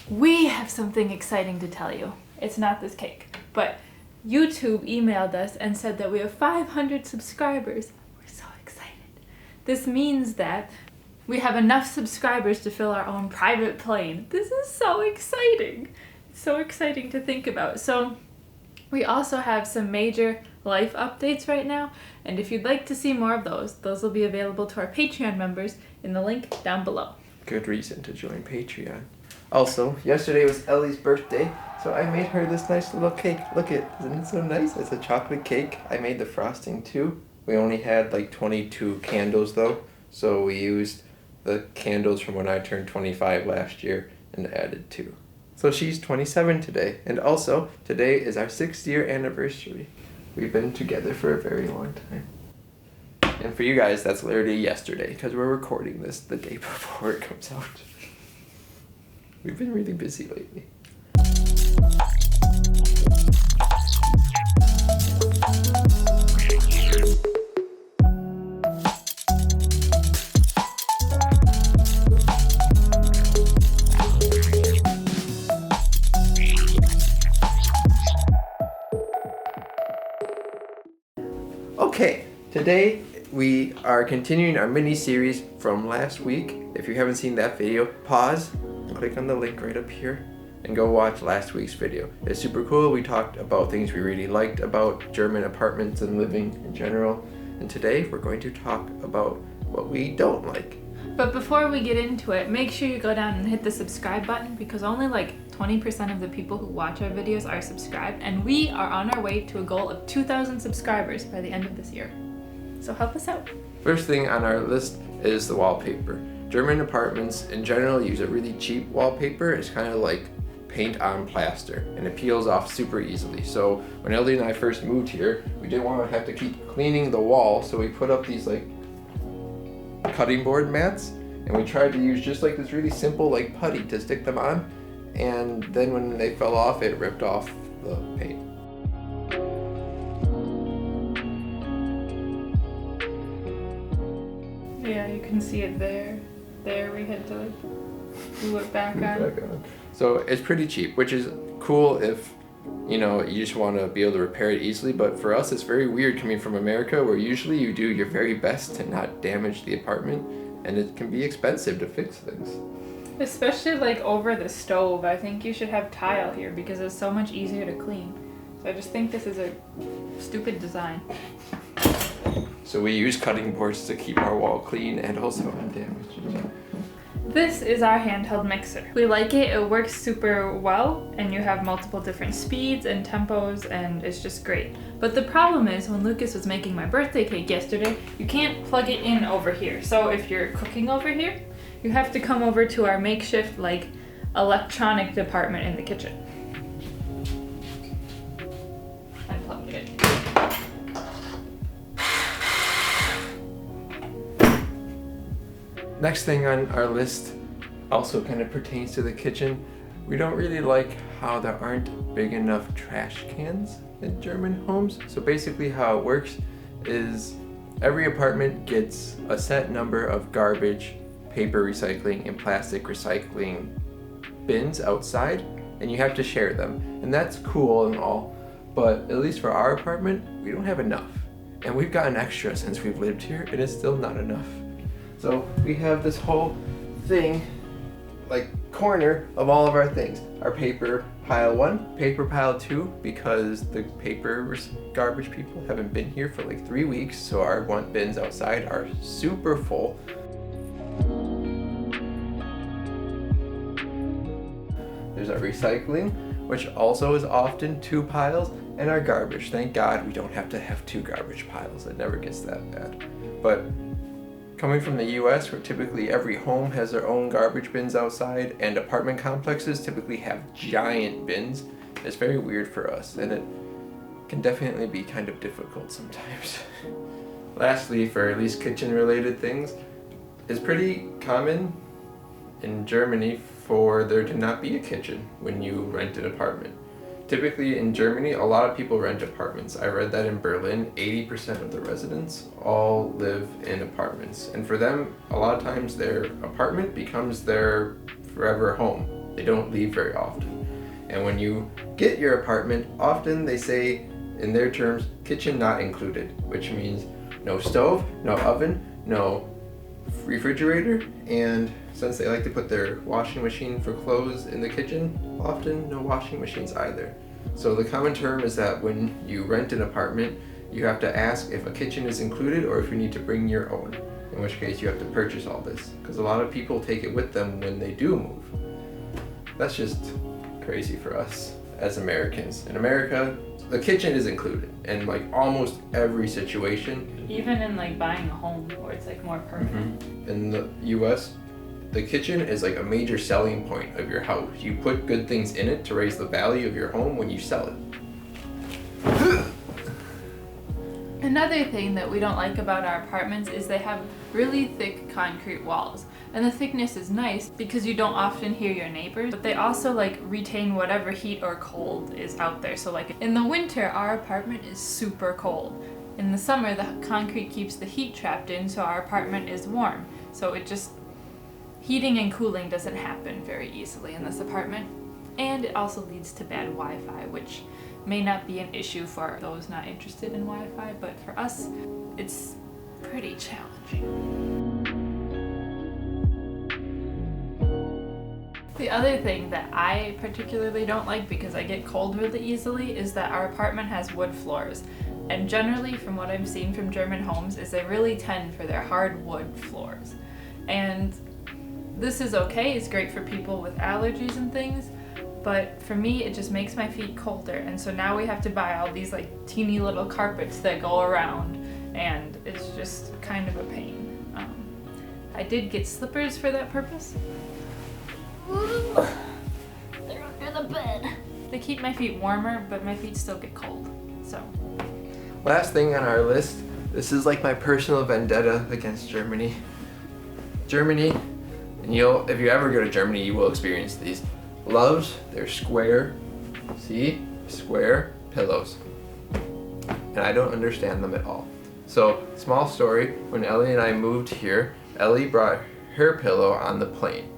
We have something exciting to tell you. It's not this cake, but YouTube emailed us and said that we have 500 subscribers. We're so excited. This means that we have enough subscribers to fill our own private plane. This is so exciting. It's so exciting to think about. So we also have some major life updates right now, and if you'd like to see more of those will be available to our Patreon members in the link down below. Good reason to join Patreon. Also, yesterday was Ellie's birthday, so I made her this nice little cake. Look it, isn't it so nice? It's a chocolate cake. I made the frosting too. We only had like 22 candles though, so we used the candles from when I turned 25 last year and added 2. So she's 27 today, and also today is our 6th-year anniversary. We've been together for a very long time. And for you guys, that's literally yesterday, because we're recording this the day before it comes out. We've been really busy lately. Okay, today we are continuing our mini-series from last week. If you haven't seen that video, pause and click on the link right up here and go watch last week's video. It's super cool. We talked about things we really liked about German apartments and living in general. And today we're going to talk about what we don't like. But before we get into it, make sure you go down and hit the subscribe button, because only like 20% of the people who watch our videos are subscribed, and we are on our way to a goal of 2,000 subscribers by the end of this year. So help us out. First thing on our list is the wallpaper. German apartments in general use a really cheap wallpaper. It's kind of like paint on plaster, and it peels off super easily. So when Ellie and I first moved here, we didn't want to have to keep cleaning the wall, so we put up these like cutting board mats, and we tried to use just like this really simple like putty to stick them on, and then when they fell off, it ripped off the paint. Yeah, you can see it there. There we had to like glue it back on. So it's pretty cheap, which is cool if you just want to be able to repair it easily. But for us, it's very weird coming from America, where usually you do your very best to not damage the apartment, and it can be expensive to fix things. Especially like over the stove. I think you should have tile here because it's so much easier to clean. So I just think this is a stupid design. So we use cutting boards to keep our wall clean and also undamaged. This is our handheld mixer. We like it. It works super well, and you have multiple different speeds and tempos, and it's just great. But the problem is, when Lucas was making my birthday cake yesterday, you can't plug it in over here. So if you're cooking over here, you have to come over to our makeshift like electronic department in the kitchen and plug it in. Next thing on our list also kind of pertains to the kitchen. We don't really like how there aren't big enough trash cans in German homes. So basically how it works is every apartment gets a set number of garbage, paper recycling, and plastic recycling bins outside, and you have to share them. And that's cool and all, but at least for our apartment, we don't have enough. And we've gotten extra since we've lived here, and it's still not enough. So we have this whole thing, like corner of all of our things. Our paper pile 1, paper pile 2, because the paper garbage people haven't been here for like 3 weeks, so our bins outside are super full. There's our recycling, which also is often 2 piles, and our garbage. Thank God we don't have to have 2 garbage piles. It never gets that bad. But coming from the US, where typically every home has their own garbage bins outside, and apartment complexes typically have giant bins, it's very weird for us, and it can definitely be kind of difficult sometimes. Lastly, for at least kitchen related things, it's pretty common in Germany for there to not be a kitchen when you rent an apartment. Typically in Germany, a lot of people rent apartments. I read that in Berlin, 80% of the residents all live in apartments. And for them, a lot of times their apartment becomes their forever home. They don't leave very often. And when you get your apartment, often they say, in their terms, kitchen not included, which means no stove, no oven, no refrigerator, and since they like to put their washing machine for clothes in the kitchen, often no washing machines either. So the common term is that when you rent an apartment, you have to ask if a kitchen is included or if you need to bring your own, in which case you have to purchase all this, because a lot of people take it with them when they do move. That's just crazy for us as Americans. In America, the kitchen is included in like almost every situation. Even in like buying a home where it's like more permanent. In the US, the kitchen is like a major selling point of your house. You put good things in it to raise the value of your home when you sell it. Another thing that we don't like about our apartments is they have really thick concrete walls. And the thickness is nice because you don't often hear your neighbors, but they also like retain whatever heat or cold is out there. So like in the winter, our apartment is super cold. In the summer, the concrete keeps the heat trapped in, so our apartment is warm. So it just, heating and cooling doesn't happen very easily in this apartment. And it also leads to bad Wi-Fi, which may not be an issue for those not interested in Wi-Fi, but for us, it's pretty challenging. The other thing that I particularly don't like, because I get cold really easily, is that our apartment has wood floors. And generally, from what I've seen from German homes, is they really tend for their hard wood floors. And this is okay, it's great for people with allergies and things, but for me it just makes my feet colder, and so now we have to buy all these like teeny little carpets that go around, and it's just kind of a pain. I did get slippers for that purpose. Ooh, they're under the bed. They keep my feet warmer, but my feet still get cold, so. Last thing on our list, this is like my personal vendetta against Germany. Germany, and if you ever go to Germany, you will experience these, loves their square, see, square pillows. And I don't understand them at all. So, small story, when Ellie and I moved here, Ellie brought her pillow on the plane.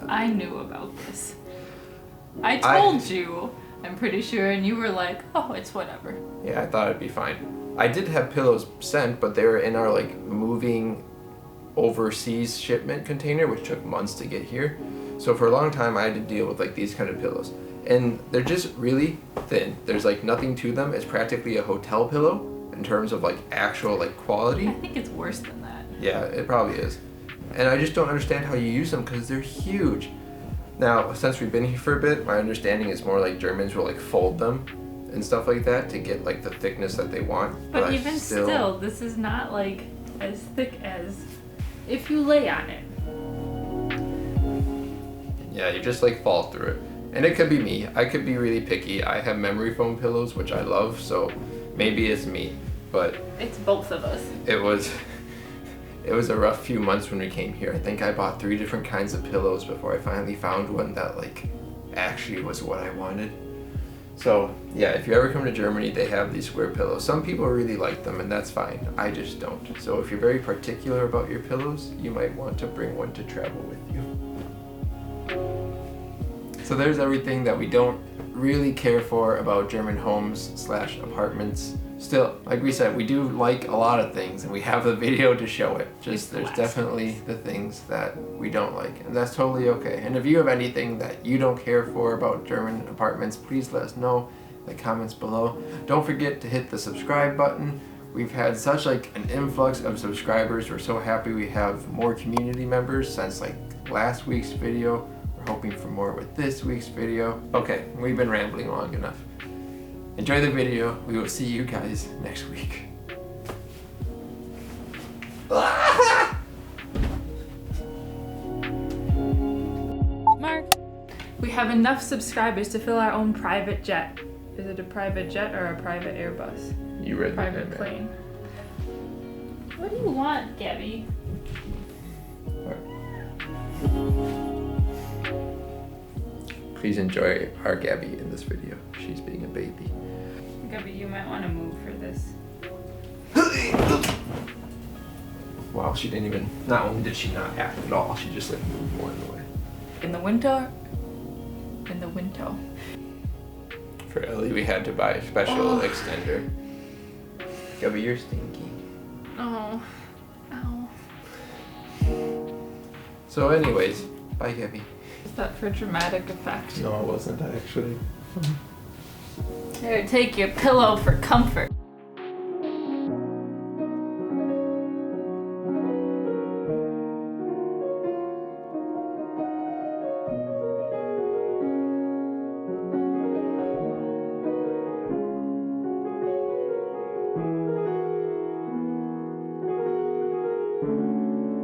I knew about this. I told you, I'm pretty sure, and you were like, oh, it's whatever. Yeah, I thought it'd be fine. I did have pillows sent, but they were in our like moving overseas shipment container, which took months to get here. So for a long time I had to deal with like these kind of pillows. And they're just really thin. There's like nothing to them. It's practically a hotel pillow in terms of like actual like quality. I think it's worse than that. Yeah, it probably is. And I just don't understand how you use them because they're huge. Now, since we've been here for a bit, my understanding is more like Germans will like fold them and stuff like that to get like the thickness that they want. But even still, this is not like as thick as if you lay on it. Yeah, you just like fall through it. And it could be me. I could be really picky. I have memory foam pillows, which I love, so maybe it's me. But it's both of us. It was a rough few months when we came here. I think I bought 3 different kinds of pillows before I finally found one that like actually was what I wanted. So yeah, if you ever come to Germany, they have these square pillows. Some people really like them, and that's fine. I just don't. So if you're very particular about your pillows, you might want to bring one to travel with you. So there's everything that we don't really care for about German homes / apartments. Still, like we said, we do like a lot of things, and we have the video to show it. Just there's definitely the things that we don't like, and that's totally okay. And if you have anything that you don't care for about German apartments, please let us know in the comments below. Don't forget to hit the subscribe button. We've had such like an influx of subscribers. We're so happy we have more community members since like last week's video. We're hoping for more with this week's video. Okay, we've been rambling long enough. Enjoy the video. We will see you guys next week. Mark. We have enough subscribers to fill our own private jet. Is it a private jet or a private Airbus? You read private the plane. What do you want, Gabby? Please enjoy our Gabby in this video. She's being a baby. Gabby, you might want to move for this. Wow, she didn't even, not only did she not act at all, she just like moved more in the way. In the winter, in the window. For Ellie, we had to buy a special extender. Gabby, you're stinky. Oh. Ow. So anyways, bye Gabby. Is that for dramatic effect? No, it wasn't actually. Here, take your pillow for comfort.